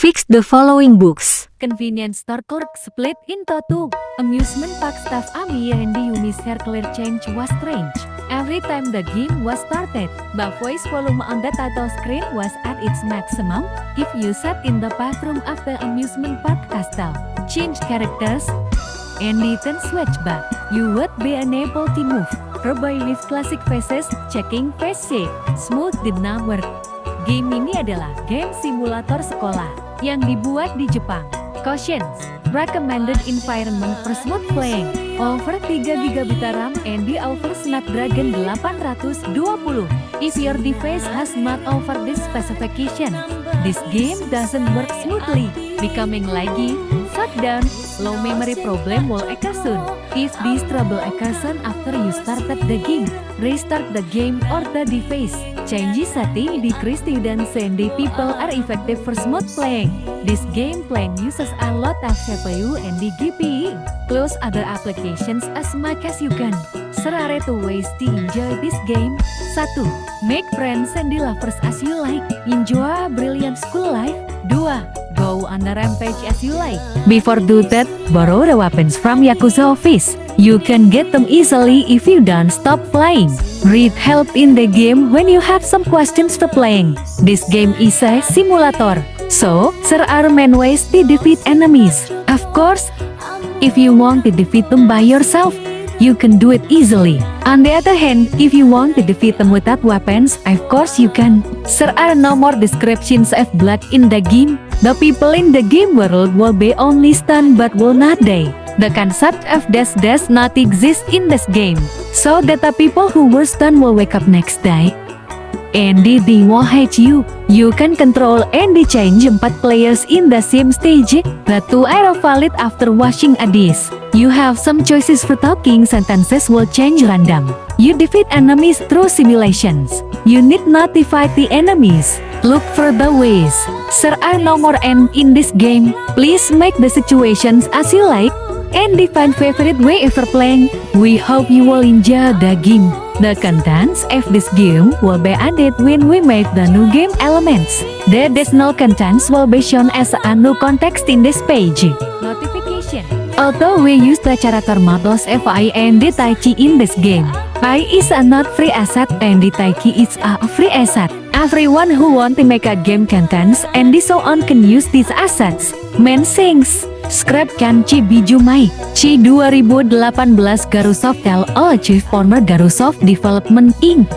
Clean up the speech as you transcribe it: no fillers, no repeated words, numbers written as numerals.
Fix the following books. Convenience store clerk split into two. Amusement park staff Ami and the Yumi circular change was strange. Every time the game was started, the voice volume on the title screen was at its maximum. If you sat in the bathroom of the amusement park castle, change characters, and then switch back, you would be unable to move. Herby with classic faces, checking face shape, smooth did not work. Game ini adalah game simulator sekolah yang dibuat di Jepang. Cautions, recommended environment for smooth playing, over 3 GB RAM and the over Snapdragon 820. If your device has not over this specification, this game doesn't work smoothly, becoming laggy, shutdown, low memory problem will occur soon. If this trouble occurs soon after you started the game, restart the game or the device. Change setting decrease students and the people are effective for smooth playing. This game plan uses a lot of CPU and the GPU. Close other applications as much as you can. Serare to ways to enjoy this game. 1. Make friends and the lovers as you like. Enjoy a brilliant school life. 2. Go on a rampage as you like. Before do that, borrow the weapons from Yakuza office. You can get them easily if you don't stop playing. Read help in the game when you have some questions to playing. This game is a simulator, so there are many ways to defeat enemies. Of course, if you want to defeat them by yourself, you can do it easily. On the other hand, if you want to defeat them without weapons, of course you can. There are no more descriptions of blood in the game. The people in the game world will be only stunned but will not die. The concept of death does not exist in this game, so that the people who were stunned will wake up next day. And they won't hate you. You can control and change 4 players in the same stage. The 2 are valid after washing a dish. You have some choices for talking, sentences will change random. You defeat enemies through simulations. You need not to fight the enemies. Look for the ways. There are no more end in this game. Please make the situations as you like and define favorite way ever playing. We hope you will enjoy the game. The contents of this game will be added when we make the new game elements. The additional contents will be shown as a new context in this page. Notification. Although we use the character models FI and the Taichi in this game, I is a not free asset and the Taiki is a free asset. Everyone who want to make a game contents and so on can use these assets. Main things. Scrap kan Cibiju Mai, Ci 2018 Garusoft Tell All Chief Former Garusoft Development Inc.